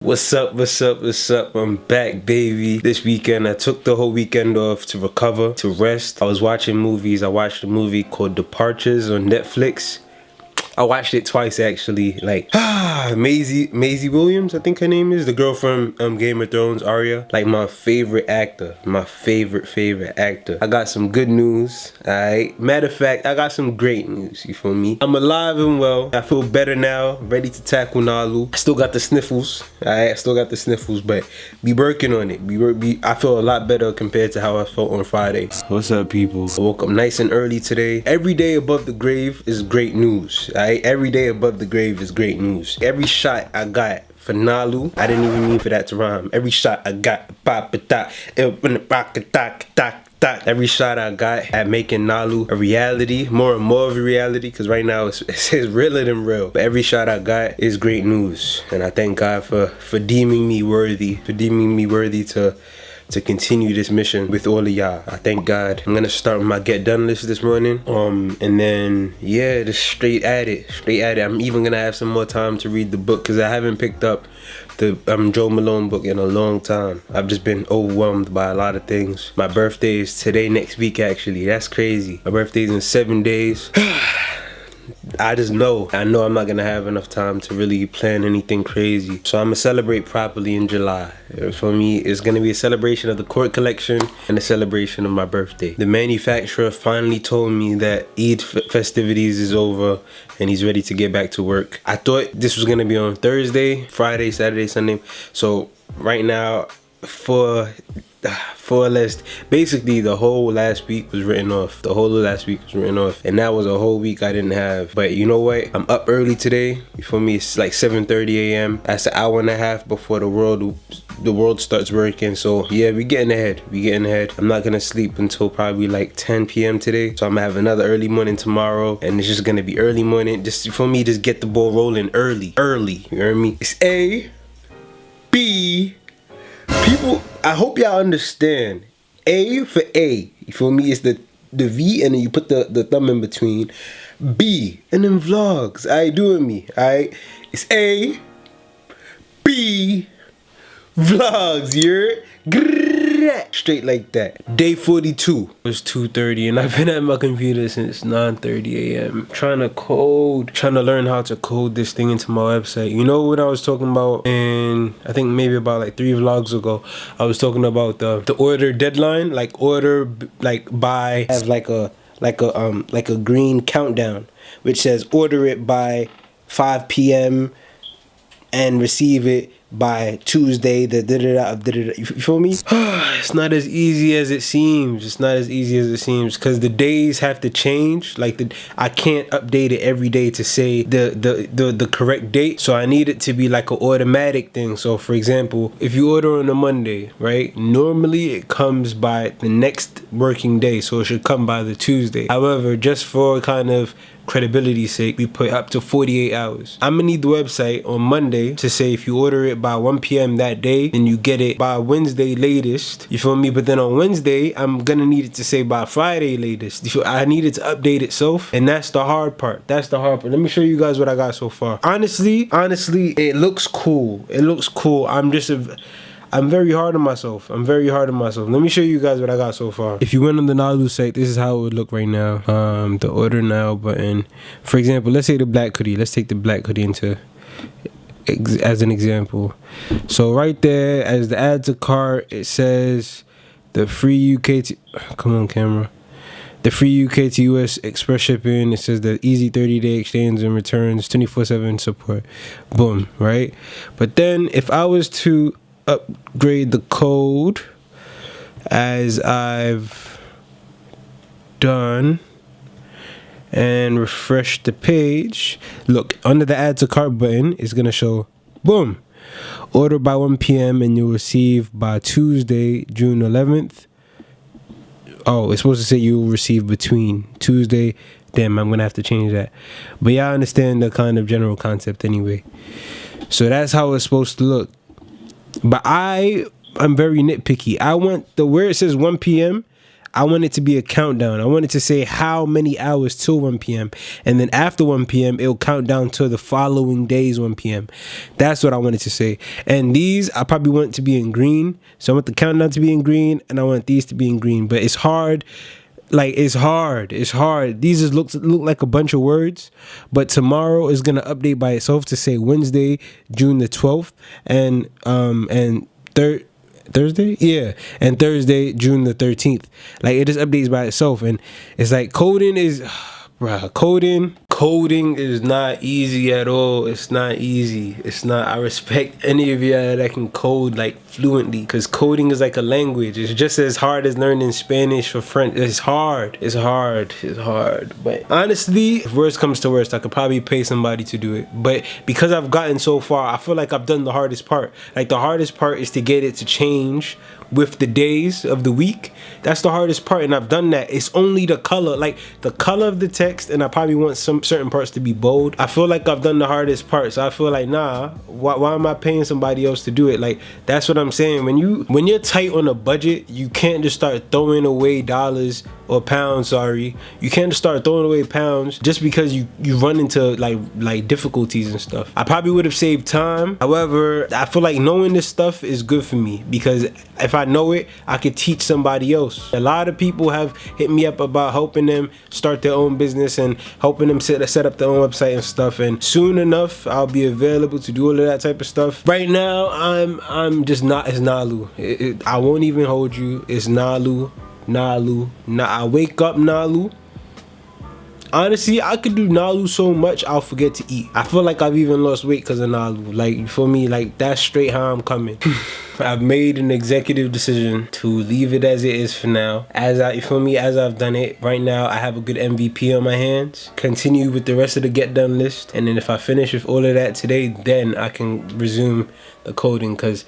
What's up, what's up, what's up? I'm back, baby. This weekend, I took the whole weekend off to recover, to rest. I was watching movies. I watched a movie called Departures on Netflix. I watched it twice, actually. Like, Maisie Williams, I think her name is. The girl from Game of Thrones, Arya. Like, my favorite actor. My favorite actor. I got some good news, alright? Matter of fact, I got some great news, you feel me? I'm alive and well. I feel better now. Ready to tackle Nalu. I still got the sniffles, alright? I still got the sniffles, but be working on it. I feel a lot better compared to how I felt on Friday. What's up, people? I woke up nice and early today. Every day above the grave is great news, alright? Every day above the grave is great news. Every shot I got for Nalu, I didn't even mean for that to rhyme. Every shot I got, every shot I got at making Nalu a reality, more and more of a reality, because right now it's realer than real. But every shot I got is great news, and I thank God for deeming me worthy, to continue this mission with all of y'all. I thank God. I'm gonna start my get done list this morning. And then yeah, just straight at it. I'm even gonna have some more time to read the book because I haven't picked up the Joe Malone book in a long time. I've just been overwhelmed by a lot of things. My birthday is today, next week actually. That's crazy. My birthday's in 7 days. I know I'm not gonna have enough time to really plan anything crazy. So I'm gonna celebrate properly in July. For me, it's gonna be a celebration of the court collection and a celebration of my birthday. The manufacturer finally told me that Eid festivities is over and he's ready to get back to work. I thought this was gonna be on Thursday, Friday, Saturday, Sunday. So right now, basically the whole last week was written off. And that was a whole week I didn't have. But you know what? I'm up early today. You feel me? It's like 7:30 a.m. That's an hour and a half before the world starts working. So yeah, we getting ahead. I'm not gonna sleep until probably like 10 p.m. today. So I'm gonna have another early morning tomorrow. And it's just gonna be early morning. Just for me, just get the ball rolling early. You hear me? It's A, B. People, I hope y'all understand. A for A, you feel me? It's the V and then you put the thumb in between. B, and then vlogs. Alright, do with me. Alright, it's A, B, vlogs. You're straight like that. Day 42. It was 2:30 and I've been at my computer since 9:30 a.m. trying to learn how to code this thing into my website. You know what I was talking about? And I think maybe about like 3 vlogs ago, I was talking about the order deadline, like by have like a green countdown which says order it by 5 p.m. and receive it by Tuesday, you feel me? It's not as easy as it seems. Because the days have to change. Like I can't update it every day to say the correct date. So I need it to be like an automatic thing. So for example, if you order on a Monday, right? Normally it comes by the next working day. So it should come by the Tuesday. However, just for kind of credibility's sake, we put up to 48 hours. I'm gonna need the website on Monday to say if you order it by 1 p.m. that day, then you get it by Wednesday latest. You feel me? But then on Wednesday, I'm gonna need it to say by Friday latest. I need it to update itself, and that's the hard part. Let me show you guys what I got so far. Honestly, it looks cool. I'm very hard on myself. Let me show you guys what I got so far. If you went on the Nalu site, this is how it would look right now. The order now button. For example, let's say the black hoodie. Let's take the black hoodie as an example. So right there, as the add to cart, it says the free UK to, come on camera. The free UK to US express shipping. It says the easy 30-day exchange and returns, 24/7 support. Boom, right? But then if I was to upgrade the code as I've done and refresh the page, look, under the add to cart button it's gonna show, boom, order by 1 p.m. and you'll receive by Tuesday, June 11th. Oh, it's supposed to say you'll receive between Tuesday. Damn, I'm gonna have to change that. But y'all understand the kind of general concept anyway. So that's how it's supposed to look. But I'm very nitpicky. I want where it says 1 p.m., I want it to be a countdown. I want it to say how many hours till 1 p.m. And then after 1 p.m., it'll count down to the following day's 1 p.m. That's what I wanted to say. And these, I probably want it to be in green. So I want the countdown to be in green, and I want these to be in green. But it's hard. Like, it's hard. These just look like a bunch of words. But tomorrow is going to update by itself to say Wednesday, June the 12th. And Thursday? Yeah. And Thursday, June the 13th. Like, it just updates by itself. And it's like coding is... Bruh, coding is not easy at all. It's not easy. It's not. I respect any of you that can code like fluently, because coding is like a language. It's just as hard as learning Spanish or French. It's hard. But honestly, if worst comes to worst, I could probably pay somebody to do it. But because I've gotten so far, I feel like I've done the hardest part. Like, the hardest part is to get it to change with the days of the week. That's the hardest part, and I've done that. It's only the color, like the color of the text, and I probably want some certain parts to be bold. I feel like I've done the hardest part, so I feel like, nah, why am I paying somebody else to do it? Like, that's what I'm saying. When you're tight on a budget, you can't just start throwing away dollars or pounds, sorry. You can't just start throwing away pounds just because you run into like difficulties and stuff. I probably would have saved time. However, I feel like knowing this stuff is good for me, because if I know it, I could teach somebody else. A lot of people have hit me up about helping them start their own business and helping them set up their own website and stuff. And soon enough, I'll be available to do all of that type of stuff. Right now, I'm just not. It's Nalu. I won't even hold you. It's Nalu. I wake up Nalu. Honestly, I could do Nalu so much I'll forget to eat. I feel like I've even lost weight because of Nalu. Like, for me, like, that's straight how I'm coming. I've made an executive decision to leave it as it is for now. As I've done it right now, I have a good MVP on my hands. Continue with the rest of the get done list, and then if I finish with all of that today, then I can resume the coding, because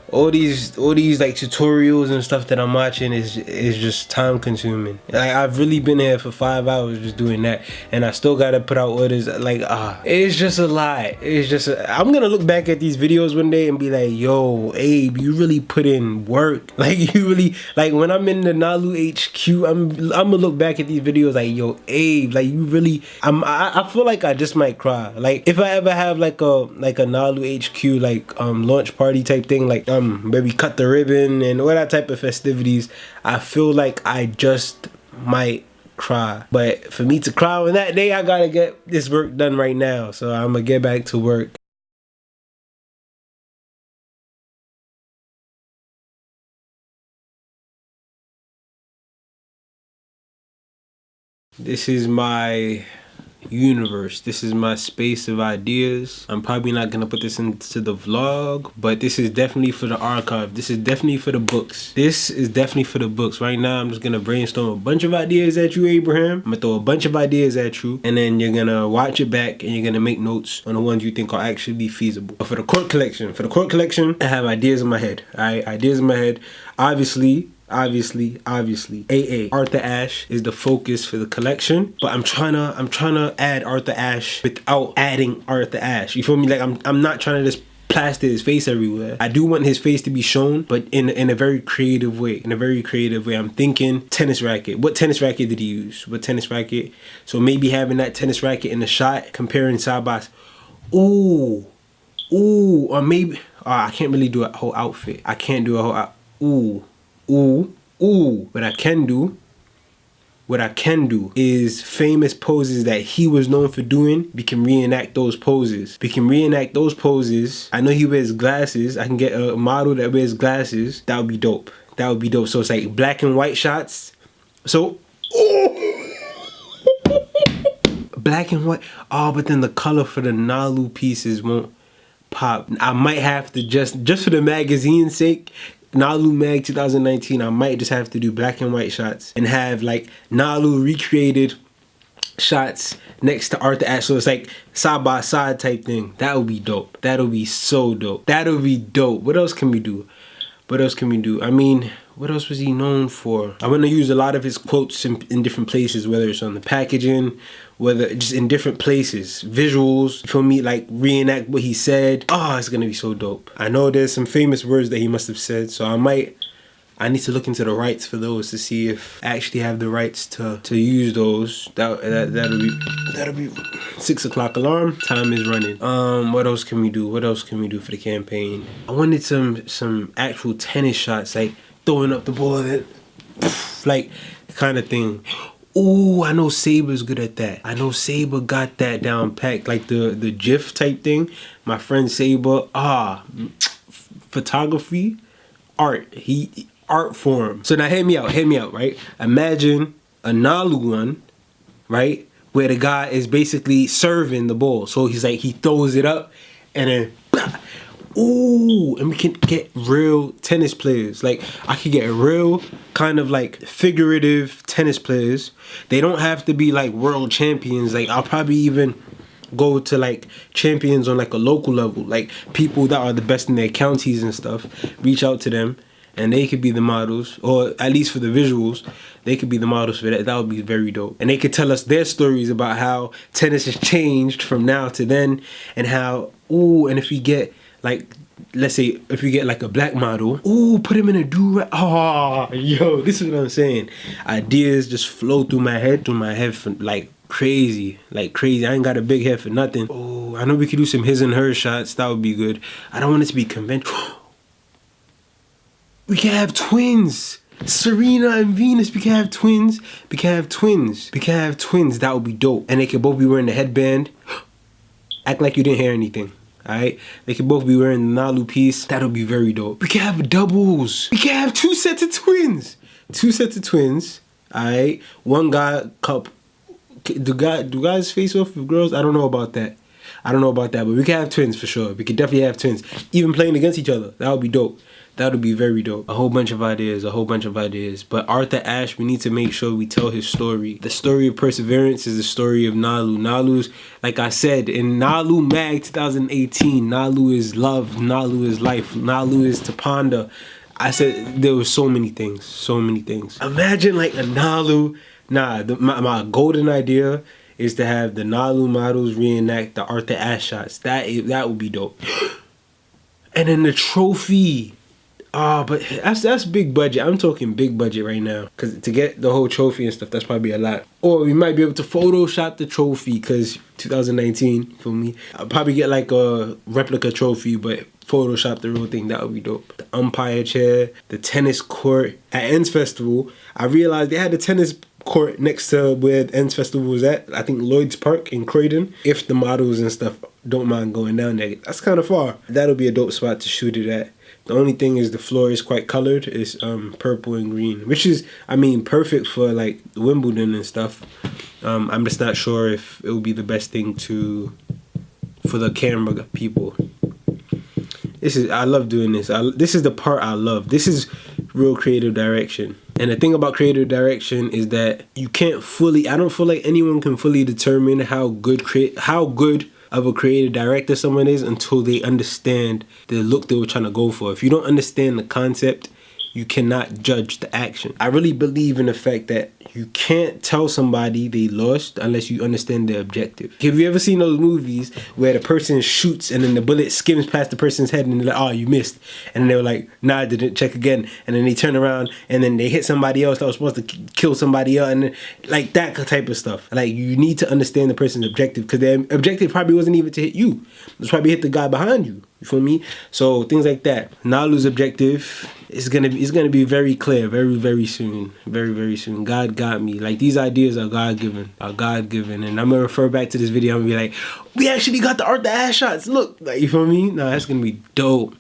all these like tutorials and stuff that I'm watching is just time consuming. Like, I've really been here for 5 hours just doing that, and I still gotta put out orders. Like, it's just a lot. I'm gonna look back at these videos one day and be like, yo, Abe, you really put in work. Like, you really, like, when I'm in the Nalu HQ, I'm gonna look back at these videos like, yo, Abe, like, you really, I feel like I just might cry. Like, if I ever have like a Nalu HQ like launch party type thing, like maybe cut the ribbon and all that type of festivities, I feel like I just might cry. But for me to cry on that day, I gotta get this work done right now. So I'm gonna get back to work. This is my universe. This is my space of ideas. I'm probably not gonna put this into the vlog, but this is definitely for the archive. This is definitely for the books. Right now, I'm just gonna brainstorm a bunch of ideas at you, Abraham. I'm gonna throw a bunch of ideas at you, and then you're gonna watch it back and you're gonna make notes on the ones you think are actually feasible. But for the court collection, I have ideas in my head. Alright, ideas in my head. Obviously, AA Arthur Ashe is the focus for the collection, but I'm trying to add Arthur Ashe without adding Arthur Ashe. You feel me? Like, I'm not trying to just plaster his face everywhere. I do want his face to be shown, but in a very creative way. I'm thinking tennis racket. What tennis racket did he use? So maybe having that tennis racket in the shot, comparing side by side. Ooh, or maybe I can't really do a whole outfit. What I can do is famous poses that he was known for doing. We can reenact those poses. I know he wears glasses. I can get a model that wears glasses. That would be dope. So it's like black and white shots. So, black and white. Oh, but then the color for the Nalu pieces won't pop. I might have to just for the magazine's sake, Nalu Mag 2019, I might just have to do black and white shots and have like Nalu recreated shots next to Arthur Ashe, so it's like side by side type thing. That would be dope. That'll be so dope. What else can we do? I mean, what else was he known for? I'm gonna use a lot of his quotes in different places, whether it's on the packaging, whether just in different places, visuals, for me, like reenact what he said. Oh, it's gonna be so dope. I know there's some famous words that he must have said, so I might I need to look into the rights for those to see if I actually have the rights to use those. That'll be 6 o'clock alarm. Time is running. What else can we do? What else can we do for the campaign? I wanted some actual tennis shots, like throwing up the ball, like kind of thing. Ooh, I know Saber's good at that. I know Saber got that down packed, like the GIF type thing. My friend Saber, photography, art form. So now hear me out, right? Imagine a Nalu one, right? Where the guy is basically serving the ball. So he's like, he throws it up and then, ooh, and we can get real tennis players. Like, I could get real kind of like figurative tennis players. They don't have to be like world champions. Like, I'll probably even go to like champions on like a local level. Like, people that are the best in their counties and stuff. Reach out to them and they could be the models, or at least for the visuals, they could be the models for that. That would be very dope. And they could tell us their stories about how tennis has changed from now to then, and how, ooh, and if we get like, let's say if we get like a black model, ooh, put him in a do-rag. Oh, yo, this is what I'm saying. Ideas just flow through my head for like crazy. I ain't got a big head for nothing. Oh, I know we could do some his and her shots. That would be good. I don't want it to be conventional. We can have twins. Serena and Venus, we can have twins. That would be dope. And they could both be wearing the headband. Act like you didn't hear anything. Alright? They could both be wearing the Nalu piece. That'll be very dope. We can have doubles. We can have 2 sets of twins. 2 sets of twins. Alright? One guy cup. Do guys face off with girls? I don't know about that. But we can have twins for sure. We could definitely have twins. Even playing against each other. That would be dope. That would be very dope. A whole bunch of ideas. But Arthur Ashe, we need to make sure we tell his story. The story of perseverance is the story of Nalu. Nalu's, like I said, in Nalu Mag 2018, Nalu is love, Nalu is life, Nalu is to ponder. I said there were so many things. Imagine like a Nalu. My golden idea is to have the Nalu models reenact the Arthur Ashe shots. That would be dope. And then the trophy. But that's big budget. I'm talking big budget right now. Because to get the whole trophy and stuff, that's probably a lot. Or we might be able to Photoshop the trophy, because 2019, feel me? I'll probably get like a replica trophy, but Photoshop the real thing. That would be dope. The umpire chair, the tennis court. At Ends Festival, I realized they had a tennis court next to where Ends Festival was at. I think Lloyd's Park in Croydon. If the models and stuff don't mind going down there. That's kind of far. That'll be a dope spot to shoot it at. The only thing is the floor is quite colored. It's purple and green, which is, I mean, perfect for like Wimbledon and stuff. I'm just not sure if it would be the best thing for the camera people. I love doing this. This is the part I love. This is real creative direction. And the thing about creative direction is that you can't fully, I don't feel like anyone can fully determine how good of a creative director someone is until they understand the look they were trying to go for. If you don't understand the concept, you cannot judge the action. I really believe in the fact that you can't tell somebody they lost unless you understand their objective. Have you ever seen those movies where the person shoots and then the bullet skims past the person's head and they're like, oh, you missed. And then they were like, nah, I didn't, check again. And then they turn around and then they hit somebody else that was supposed to kill somebody else. And then, like that type of stuff. Like, you need to understand the person's objective, because their objective probably wasn't even to hit you. It was probably hit the guy behind you. You feel me? So things like that. Nalu's objective is gonna be very clear, very, very soon. Very, very soon. God got me. Like, these ideas are God-given. And I'm gonna refer back to this video and be like, we actually got the Arthur Ashe shots. Look, like, you feel me? No, that's gonna be dope.